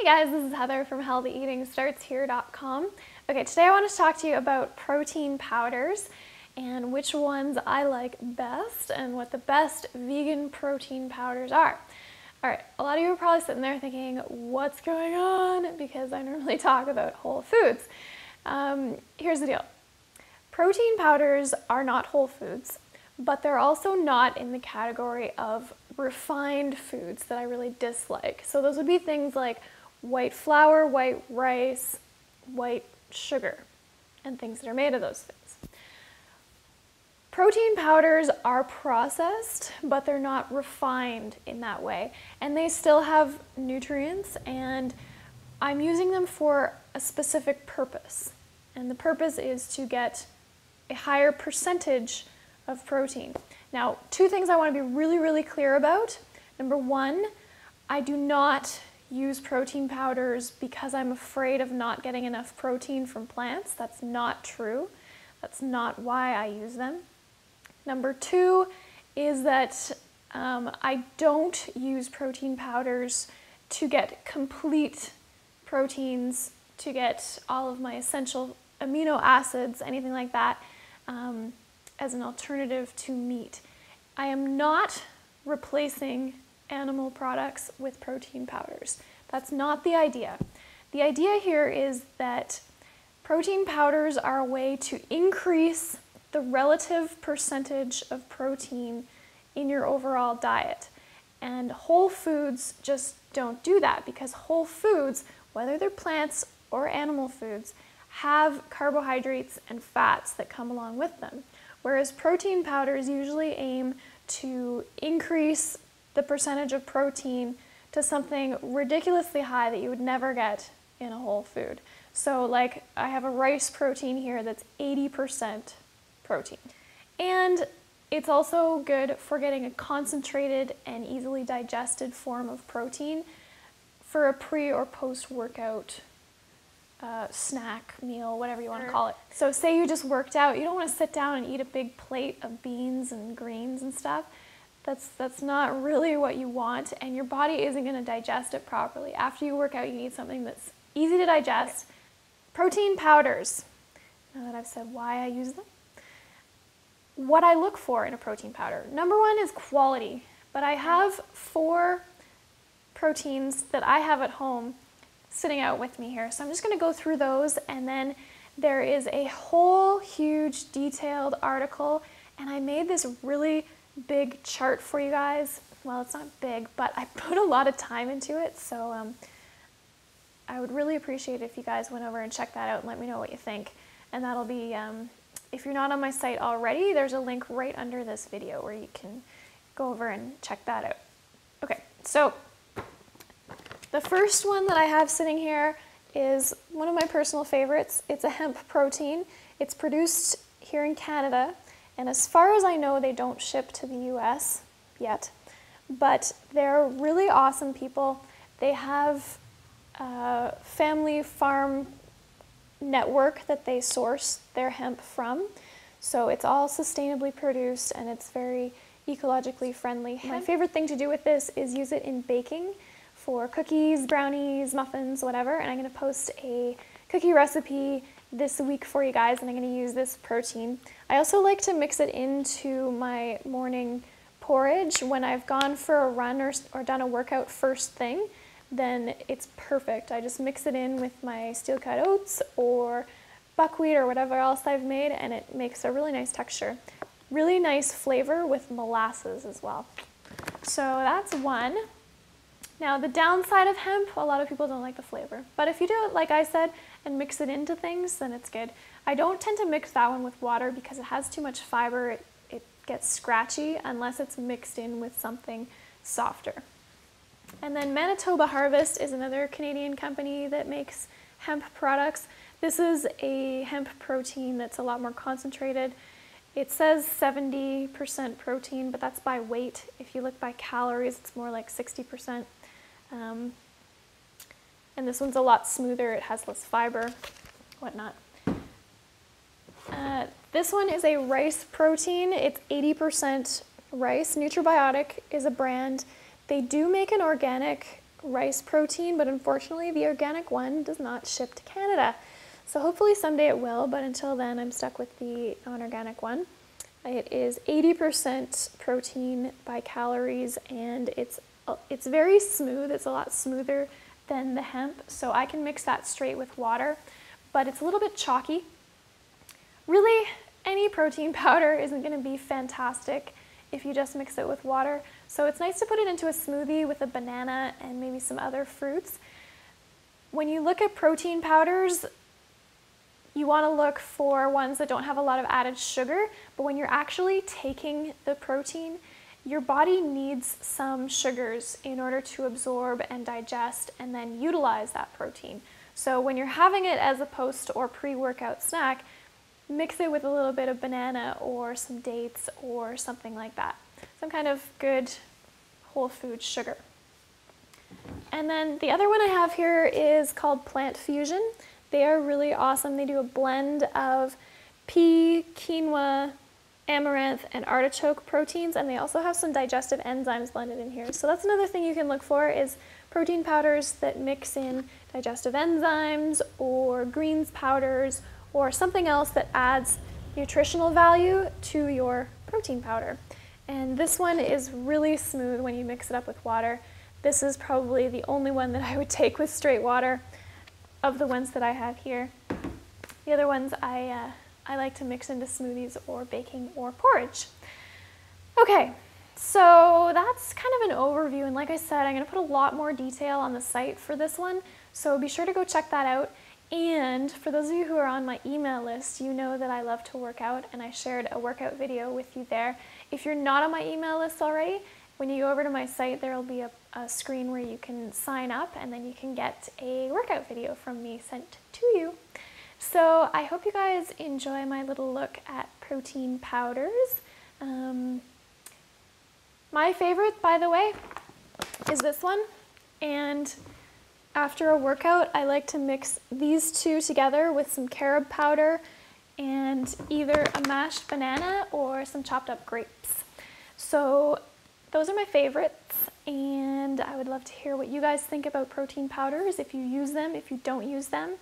guys, this is Heather from HealthyEatingStartsHere.com. Okay, today I want to talk to you about protein powders and which ones I like best and what the best vegan protein powders are. Alright, a lot of you are probably sitting there thinking, what's going on? Because I normally talk about whole foods. Here's the deal. Protein powders are not whole foods, but they're also not in the category of refined foods that I really dislike. So those would be things like white flour, white rice, white sugar, and things that are made of those things. Protein powders are processed, but they're not refined in that way. And they still have nutrients, and I'm using them for a specific purpose. And the purpose is to get a higher percentage of protein. Now, two things I want to be really clear about. Number one, I do not use protein powders because I'm afraid of not getting enough protein from plants. That's not true. That's not why I use them. Number two is that I don't use protein powders to get complete proteins, to get all of my essential amino acids, anything like that, as an alternative to meat. I am not replacing animal products with protein powders. That's not the idea. The idea here is that protein powders are a way to increase the relative percentage of protein in your overall diet. And whole foods just don't do that, because whole foods, whether they're plants or animal foods, have carbohydrates and fats that come along with them. Whereas protein powders usually aim to increase the percentage of protein to something ridiculously high that you would never get in a whole food. So like I have a rice protein here that's 80% protein. And it's also good for getting a concentrated and easily digested form of protein for a pre or post-workout snack, meal, whatever you want to call it. So say you just worked out, you don't want to sit down and eat a big plate of beans and greens and stuff. That's not really what you want, and your body isn't going to digest it properly. After you work out, you need something that's easy to digest. Protein powders. Now that I've said why I use them, what I look for in a protein powder. Number one is quality, but I have 4 proteins that I have at home sitting out with me here. So I'm just going to go through those, and then there is a whole huge detailed article, and I made this really big chart for you guys. Well, it's not big, but I put a lot of time into it, so I would really appreciate it if you guys went over and checked that out and let me know what you think. And that'll be, if you're not on my site already, there's a link right under this video where you can go over and check that out. Okay, so the first one that I have sitting here is one of my personal favorites. It's a hemp protein. It's produced here in Canada, and as far as I know, they don't ship to the US yet, but they're really awesome people. They have a family farm network that they source their hemp from, so it's all sustainably produced and it's very ecologically friendly. My favorite thing to do with this is use it in baking for cookies, brownies, muffins, whatever, and I'm going to post a cookie recipe this week for you guys, and I'm going to use this protein. I also like to mix it into my morning porridge when I've gone for a run or done a workout first thing. Then it's perfect. I just mix it in with my steel-cut oats or buckwheat or whatever else I've made, and it makes a really nice texture. Really nice flavor with molasses as well. So that's one. Now the downside of hemp, a lot of people don't like the flavor, but if you do it like I said and mix it into things, then it's good. I don't tend to mix that one with water because it has too much fiber. It gets scratchy unless it's mixed in with something softer. And then Manitoba Harvest is another Canadian company that makes hemp products. This is a hemp protein that's a lot more concentrated. It says 70% protein, but that's by weight. If you look by calories, it's more like 60%. And this one's a lot smoother. It has less fiber, whatnot. This one is a rice protein. It's 80% rice. Nutribiotic is a brand. They do make an organic rice protein, but unfortunately the organic one does not ship to Canada. So hopefully someday it will, but until then I'm stuck with the non-organic one. It is 80% protein by calories, and it's very smooth. It's a lot smoother than the hemp, so I can mix that straight with water, but it's a little bit chalky. Really, any protein powder isn't going to be fantastic if you just mix it with water, so it's nice to put it into a smoothie with a banana and maybe some other fruits. When you look at protein powders, you want to look for ones that don't have a lot of added sugar, but when you're actually taking the protein, your body needs some sugars in order to absorb and digest and then utilize that protein. So when you're having it as a post or pre-workout snack, mix it with a little bit of banana or some dates or something like that. Some kind of good whole food sugar. And then the other one I have here is called Plant Fusion. They are really awesome. They do a blend of pea, quinoa, amaranth, and artichoke proteins, and they also have some digestive enzymes blended in here. So that's another thing you can look for, is protein powders that mix in digestive enzymes or greens powders or something else that adds nutritional value to your protein powder. And this one is really smooth when you mix it up with water. This is probably the only one that I would take with straight water of the ones that I have here. The other ones I like to mix into smoothies or baking or porridge. Okay, so that's kind of an overview, and like I said, I'm going to put a lot more detail on the site for this one, so be sure to go check that out. And for those of you who are on my email list, you know that I love to work out, and I shared a workout video with you there. If you're not on my email list already, when you go over to my site, there will be a screen where you can sign up, and then you can get a workout video from me sent to you. So I hope you guys enjoy my little look at protein powders. My favorite, by the way, is this one. And after a workout, I like to mix these two together with some carob powder and either a mashed banana or some chopped up grapes. So those are my favorites, and I would love to hear what you guys think about protein powders, if you use them, if you don't use them,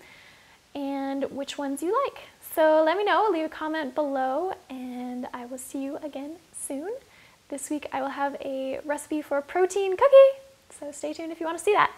and which ones you like. So let me know, leave a comment below, and I will see you again soon. This week I will have a recipe for a protein cookie, so stay tuned if you want to see that.